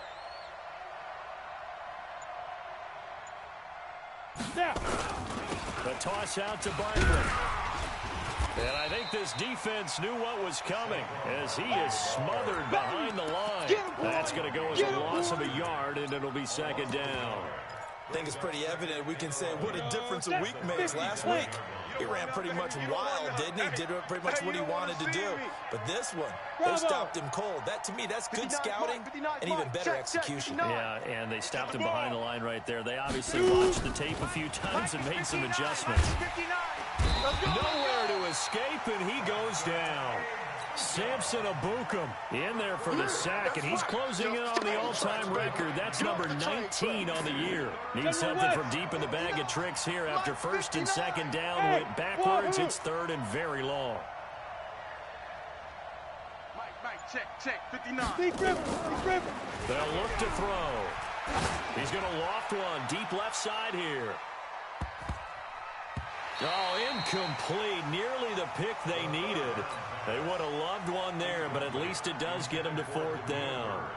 The toss out to Barkley. And I think this defense knew what was coming as he is smothered behind the line. That's going to go as a loss of a yard, and it'll be second down. I think it's pretty evident we can say what a difference a week makes. Last week, he ran pretty much wild, didn't he? Did pretty much what he wanted to do. But this one, they stopped him cold. That, to me, that's good scouting and even better execution. Yeah, and they stopped him behind the line right there. They obviously watched the tape a few times and made some adjustments. Nowhere to escape, and he goes down. Samson Abukum in there for the sack, and he's closing in on the all-time record. That's number 19 on the year. Needs something from deep in the bag of tricks here after first and second down. Went backwards. It's third and very long. Mike, check, 59. They'll look to throw. He's going to loft one deep left side here. Oh, incomplete. Nearly the pick they needed. They would have loved one there, but at least it does get them to fourth down.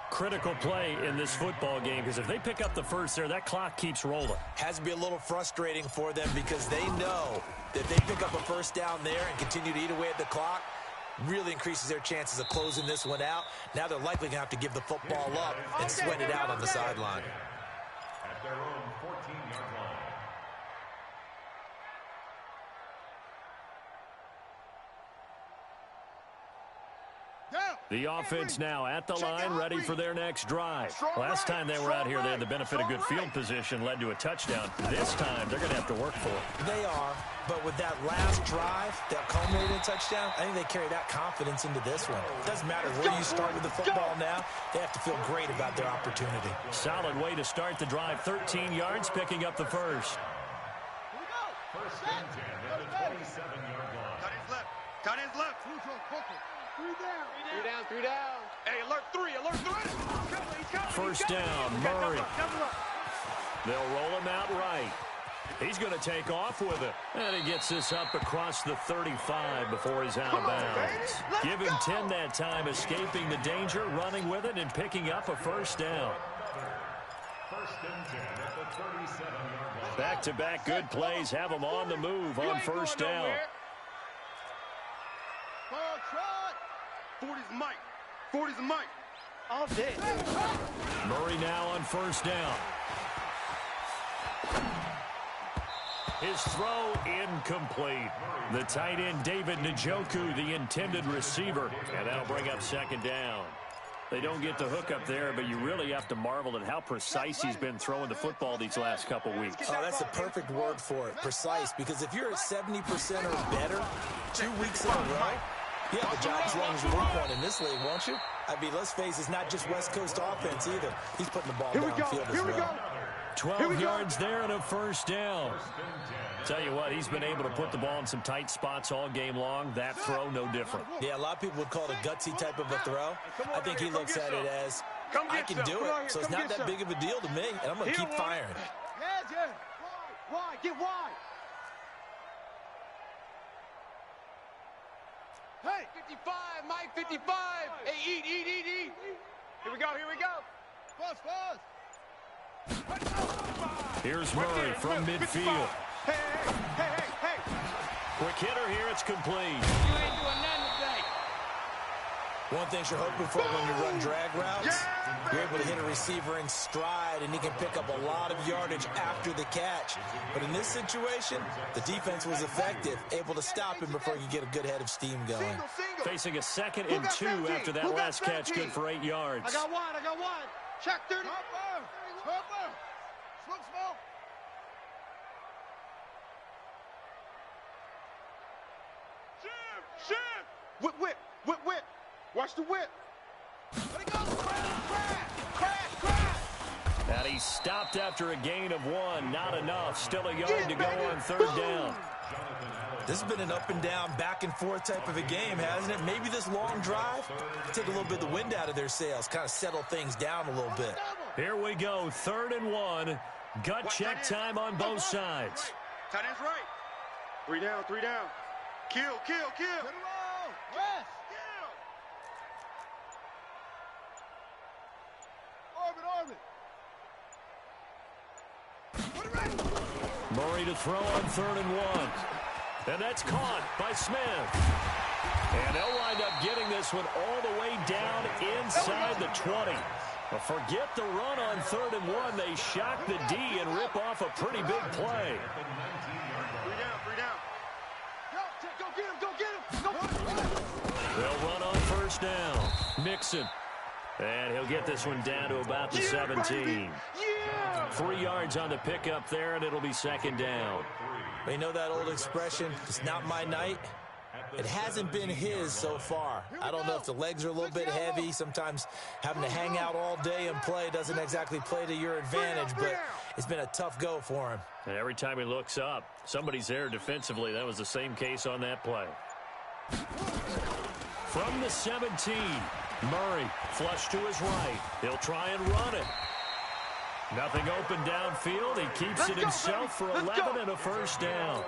Critical play in this football game, because if they pick up the first there, that clock keeps rolling. Has to be a little frustrating for them because they know that if they pick up a first down there and continue to eat away at the clock, really increases their chances of closing this one out. Now they're likely going to have to give the football up and sweat it out on the sideline. At their own 14-yard line. The offense now at the line, ready for their next drive. Last time they were out here, they had the benefit of good field position, led to a touchdown. This time, they're going to have to work for it. They are, but with that last drive, that culminated in a touchdown, I think they carry that confidence into this one. It doesn't matter where you start with the football now. They have to feel great about their opportunity. Solid way to start the drive. 13 yards, picking up the first. First and 10 at the 27-yard line. Cut his left. Three down. Hey, alert three. First down, Murray. They'll roll him out right. He's going to take off with it. And he gets this up across the 35 before he's out of bounds. Give him 10 that time, escaping the danger, running with it, and picking up a first down. First and 10 at the 37-yard line. Back-to-back good plays have him on the move on first down. 40's Mike. All day. Murray now on first down. His throw incomplete. The tight end, David Njoku, the intended receiver. And that'll bring up second down. They don't get the hook up there, but you really have to marvel at how precise he's been throwing the football these last couple weeks. Oh, that's the perfect word for it, precise, because if you're at 70% or better 2 weeks in a row, you have a job as long as you work on in this league, won't you? I mean, let's face it, it's not just West Coast offense either. He's putting the ball downfield as well. 12 yards there and a first down. Tell you what, he's been able to put the ball in some tight spots all game long. That throw, no different. Yeah, a lot of people would call it a gutsy type of a throw. I think he looks at it as, I can do it, so it's not that big of a deal to me, and I'm going to keep firing. Wide, get wide. Hey, 55, Mike, 55. Hey, eat. Here we go. Pause. Here's Murray from midfield. Hey. Quick hitter here, it's complete. You ain't doing nothing today. One thing you're hoping for when you run drag routes, you're able to hit a receiver in stride, and he can pick up a lot of yardage after the catch. But in this situation, the defense was effective, able to stop him before you get a good head of steam going. Facing a 2nd and 2 after that last catch, good for 8 yards. I got one. Check 30. Smoke. Shift. Whip. Watch the whip. Let it go. Crash. And he stopped after a gain of 1. Not enough. Still a yard to go on third down. This has been an up-and-down, back-and-forth type of a game, hasn't it? Maybe this long drive take a little bit of the wind out of their sails, kind of settle things down a little bit. Here we go, 3rd and 1. Gut check time on both sides. Tight end's right. 3 down, 3 down. Kill, kill, kill. Rest. Murray to throw on 3rd and 1. And that's caught by Smith. And they'll wind up getting this one all the way down inside the 20. But forget the run on 3rd and 1. They shock the D and rip off a pretty big play. 3 down, 3 down. Go get him, go get him. They'll run on 1st down. Mixon. And he'll get this one down to about the 17. 3 yards on the pickup there, and it'll be 2nd down. You know that old expression, it's not my night? It hasn't been his so far. I don't know if the legs are a little bit heavy. Sometimes having to hang out all day and play doesn't exactly play to your advantage, but it's been a tough go for him. And every time he looks up, somebody's there defensively. That was the same case on that play. From the 17, Murray flush to his right. He'll try and run it. Nothing open downfield. He keeps it himself for 11 and a 1st down.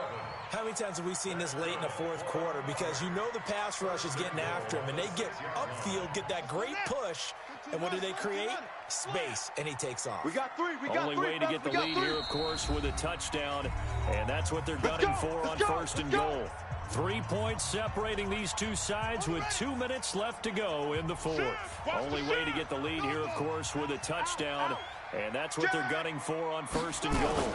How many times have we seen this late in the 4th quarter? Because you know the pass rush is getting after him, and they get upfield, get that great push, and what do they create? Space, and he takes off. We got 3. We got 3. Only way to get the lead here, of course, with a touchdown, and that's what they're gunning for on 1st and goal. 3 points separating these two sides with 2 minutes left to go in the 4th. Only way to get the lead here, of course, with a touchdown, and that's what they're gunning for on 1st and goal.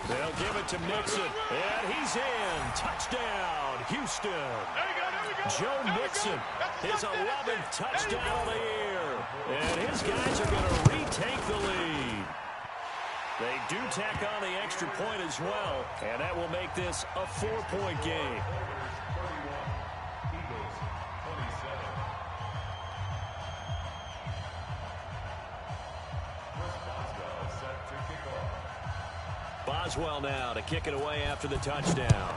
They'll give it to Mixon, and he's in. Touchdown, Houston. Joe Mixon, his 11th touchdown of the year, and his guys are going to retake the lead. They do tack on the extra point as well, and that will make this a 4-point game. Boswell now to kick it away after the touchdown.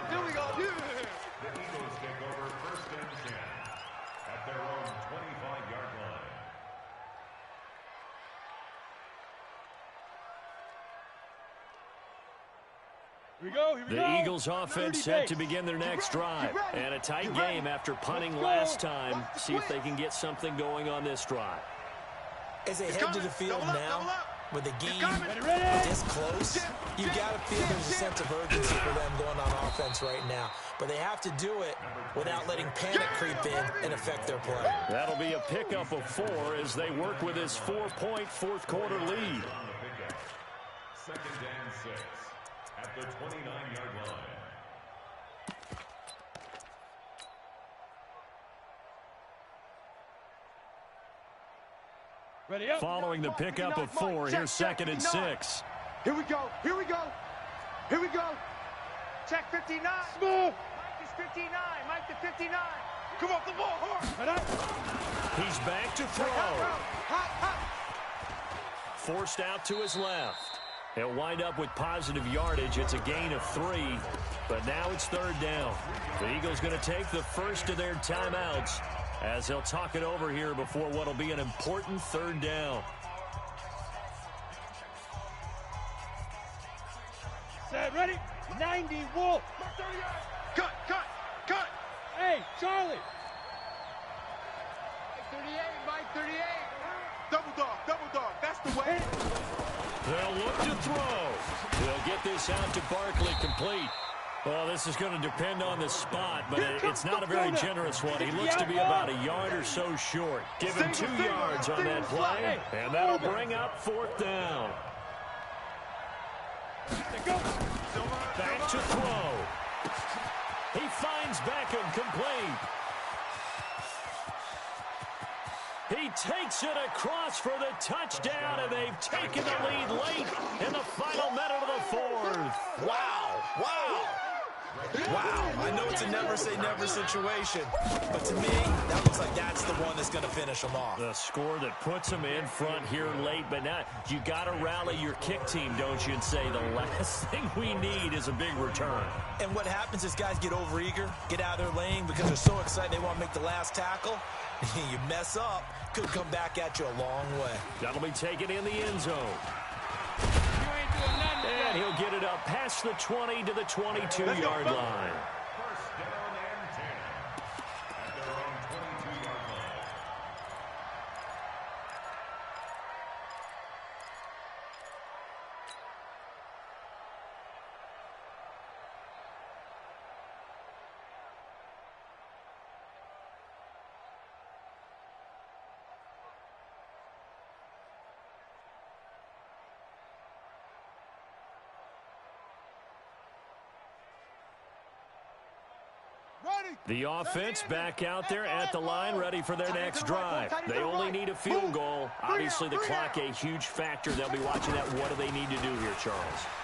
Here we go. The Eagles take over 1st and 10 at their own 25-yard line. Here we go. The Eagles offense set to begin their next drive. And a tight game after punting last time. See if they can get something going on this drive. As they head to the field now, with the game this close, you got to feel there's a sense of urgency for them going on offense right now. But they have to do it without letting panic creep in and affect their play. That'll be a pickup of 4 as they work with this 4-point 4th quarter lead. 2nd and 6 at the 29-yard line. Ready up. Following the pickup of 4, here's 2nd and 6. Here we go. Here we go. Here we go. Check 59. Smooth. Mike is 59. Mike to 59. Come off the ball hard. He's back to throw. Hot. Forced out to his left. He'll wind up with positive yardage. It's a gain of 3, but now it's 3rd down. The Eagles going to take the first of their timeouts as they'll talk it over here before what will be an important 3rd down. Set, ready? 90, Wolf. Cut. Hey, Charlie. Mike 38. Double dog. That's the way. They'll look to throw. They'll get this out to Barkley complete. Well, this is going to depend on the spot, but it's not a very generous one. He looks to be about a yard or so short. Give him 2 yards on that play, and that'll bring up 4th down. Back to throw. He finds Beckham complete. He takes it across for the touchdown, and they've taken the lead late in the final minute of the 4th. Wow. Wow, I know it's a never-say-never situation, but to me, that looks like that's the one that's going to finish them off. The score that puts them in front here late, but now you got to rally your kick team, don't you, and say the last thing we need is a big return. And what happens is guys get overeager, get out of their lane because they're so excited they want to make the last tackle. You mess up, could come back at you a long way. That'll be taken in the end zone. And he'll get it up past the 20 to the 22-yard line. First down and 10 at their own 22-yard line. The offense back out there at the line, ready for their next drive. They only need a field goal. Obviously, the clock a huge factor. They'll be watching that. What do they need to do here, Charles?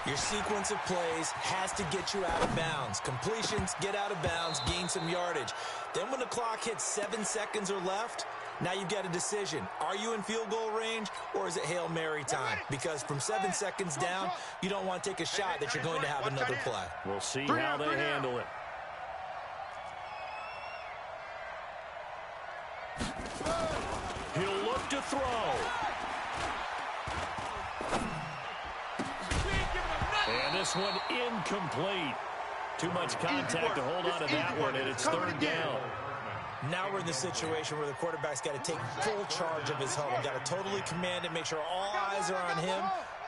Your sequence of plays has to get you out of bounds. Completions, get out of bounds, gain some yardage. Then when the clock hits 7 seconds or left, now you've got a decision. Are you in field goal range, or is it Hail Mary time? Because from 7 seconds down, you don't want to take a shot that you're going to have another play. We'll see how they handle it. He'll look to throw. And this one incomplete. Too much contact to hold on to that one, and it's third down. Now we're in the situation where the quarterback's got to take full charge of his huddle. Got to totally command it, make sure all eyes are on him.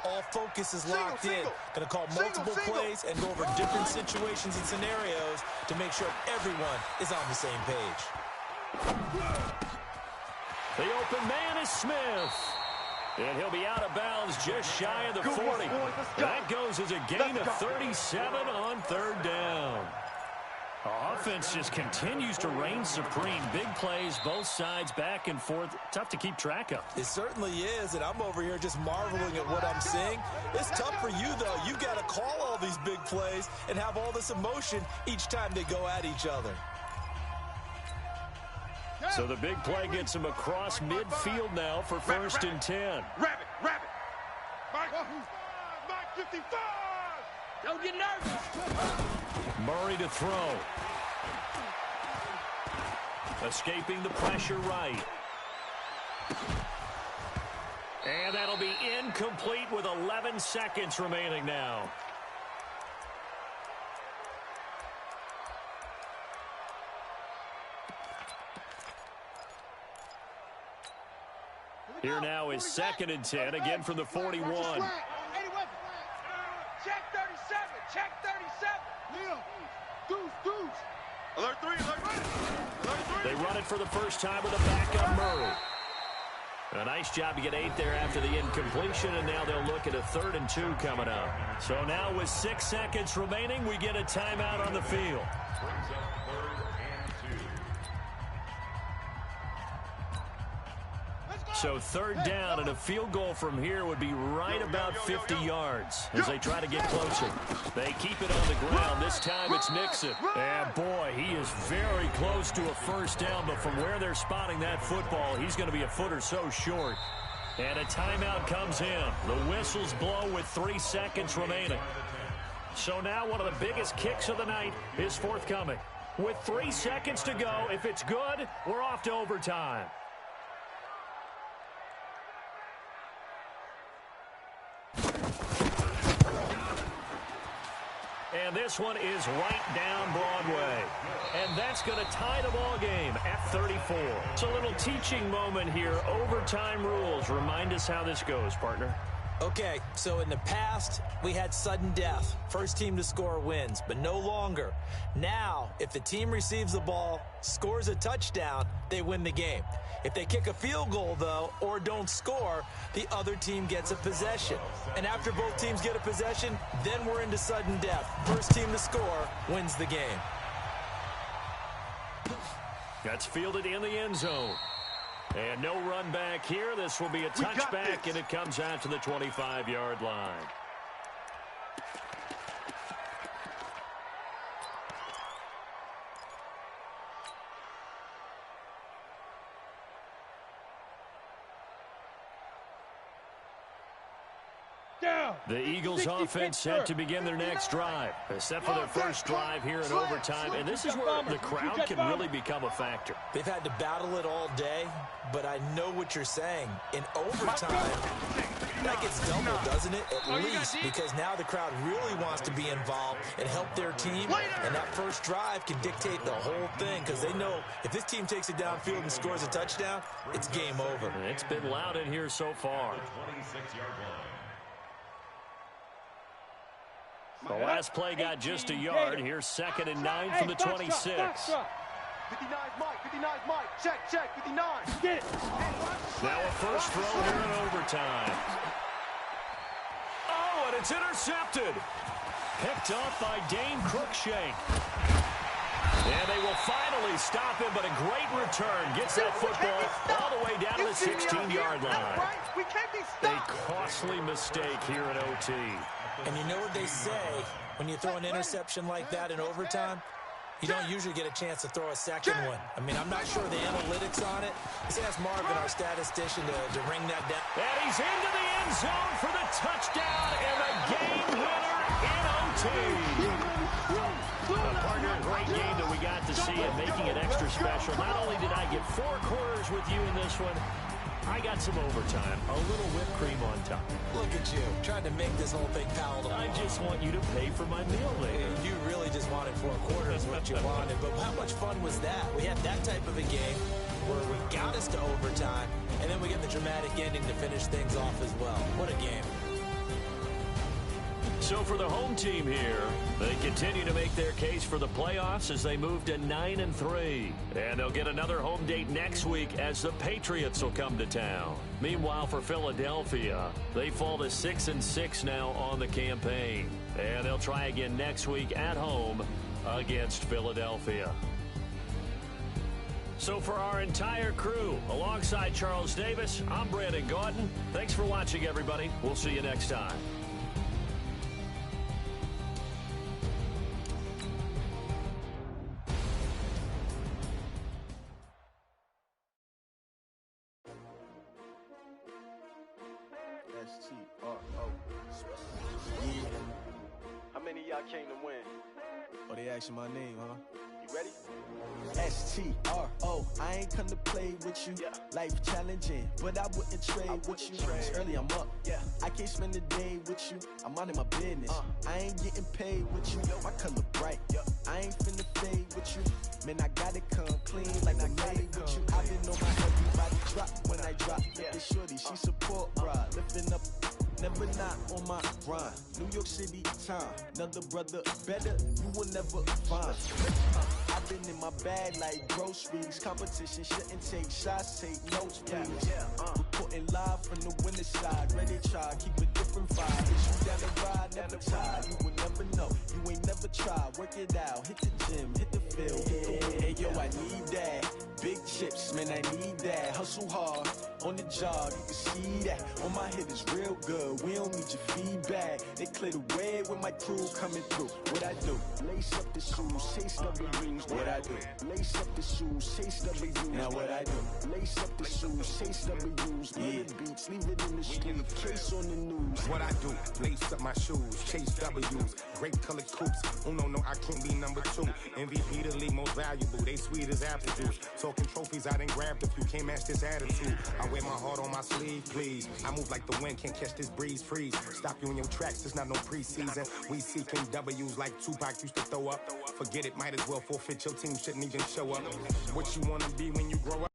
All focus is locked in. Going to call multiple plays and go over different situations and scenarios to make sure everyone is on the same page. The open man is Smith. And he'll be out of bounds just shy of the 40. That goes as a gain of 37 on third down. Offense just continues to reign supreme. Big plays, both sides, back and forth. Tough to keep track of. It certainly is, and I'm over here just marveling at what I'm seeing. It's tough for you, though. You've got to call all these big plays and have all this emotion each time they go at each other. So the big play gets him across midfield now for first and 10. Rabbit. Mike 55. Don't get nervous. Murray to throw. Escaping the pressure right. And that'll be incomplete with 11 seconds remaining now. Here now is second and 10, again from the 41. Check 37. Check 37. Deuce. Alert 3. They run it for the first time with a backup Murray. A nice job to get 8 there after the incompletion, and now they'll look at a 3rd and 2 coming up. So now with 6 seconds remaining, we get a timeout on the field. Brings up 3rd and 2. So third down, and a field goal from here would be right about 50 yards as they try to get closer. They keep it on the ground. This time it's Nixon. And boy, he is very close to a first down, but from where they're spotting that football, he's going to be a foot or so short. And a timeout comes in. The whistles blow with 3 seconds remaining. So now one of the biggest kicks of the night is forthcoming. With 3 seconds to go, if it's good, we're off to overtime. And this one is right down Broadway. And that's going to tie the ball game at 34. It's a little teaching moment here. Overtime rules. Remind us how this goes, partner. Okay, so in the past, we had sudden death. First team to score wins, but no longer. Now, if the team receives the ball, scores a touchdown, they win the game. If they kick a field goal, though, or don't score, the other team gets a possession. And after both teams get a possession, then we're into sudden death. First team to score wins the game. That's fielded in the end zone. And no run back here. This will be a touchback, and it comes out to the 25-yard line. The Eagles offense set to begin their next drive, except for their first drive here in overtime. And this is where the crowd can really become a factor. They've had to battle it all day, but I know what you're saying. In overtime, that gets double, doesn't it? At least, because now the crowd really wants to be involved and help their team. And that first drive can dictate the whole thing, because they know if this team takes it downfield and scores a touchdown, it's game over. It's been loud in here so far. The last play got just a yard. Here's 2nd and 9 from the 26. 59's Mike. 59's Mike. Check. 59. Get it. Now a first throw here in overtime. Oh, and it's intercepted. Picked off by Dane Cruikshank. And they will finally stop him, but a great return. Gets that football all the way down to the 16-yard line. A costly mistake here in OT. And you know what they say, when you throw an interception like that in overtime, you don't usually get a chance to throw a second one. I mean, I'm not sure the analytics on it. Let's ask Marvin, our statistician, to ring that down. And he's into the end zone for the touchdown and the game winner in OT. Partner, a great game that we got to see and making it extra special. Not only did I get 4 quarters with you in this one, I got some overtime, a little whipped cream on top. Look at you, trying to make this whole thing palatable. I just want you to pay for my meal later. You really just wanted 4 quarters what you wanted, but how much fun was that? We had that type of a game where we got us to overtime, and then we get the dramatic ending to finish things off as well. What a game. So for the home team here, they continue to make their case for the playoffs as they move to 9-3. And they'll get another home date next week as the Patriots will come to town. Meanwhile, for Philadelphia, they fall to 6-6 now on the campaign. And they'll try again next week at home against Philadelphia. So for our entire crew, alongside Charles Davis, I'm Brandon Gordon. Thanks for watching, everybody. We'll see you next time. How many of y'all came to win? Oh, they asking my name, huh? You ready? S-T-R-O, I ain't come to play with you. Yeah. Life challenging, but I wouldn't trade with you. It's early, I'm up. Yeah. I can't spend the day with you. I'm minding my business. I ain't getting paid with you. My color bright. I ain't finna fade with you. Man, I gotta come clean like I made with you. I've been on my everybody drop when I drop. The shorty, she support ride. Lifting up, never not on my grind. New York City time. Another brother better, you will never find. I've been in my bag like groceries. Competition shouldn't take shots, take notes, please. Reporting live from the winter side. Ready to try, keep a different vibe. Is you down the ride, never tired. You will never know, you ain't never tried. Work it out, hit the gym, hit the field, hit the win. Hey yo, I need that. Big chips, man, I need that. Hustle hard, on the job, you can see that. On my head is real good, we don't need your feedback. They clear the way with my crew coming through. What I do? Lace up the shoes, chase W's. What I do? Lace up the shoes, chase W's. Now what I do? Lace up the shoes, chase W's. Yeah. Beats, leave it in the street, case on the news. What I do? Lace up my shoes, chase W's. Great colored coops. Oh no, I can't be number 2. MVP the league most valuable. They sweet as apple juice. Talking trophies, I done grabbed a few. Can't match this attitude. I wear my heart on my sleeve, please. I move like the wind, can't catch this breeze, freeze. Stop you in your tracks, it's not no preseason. We seeking W's like Tupac used to throw up. Forget it, might as well forfeit. Your team shouldn't even show up. What you wanna be when you grow up?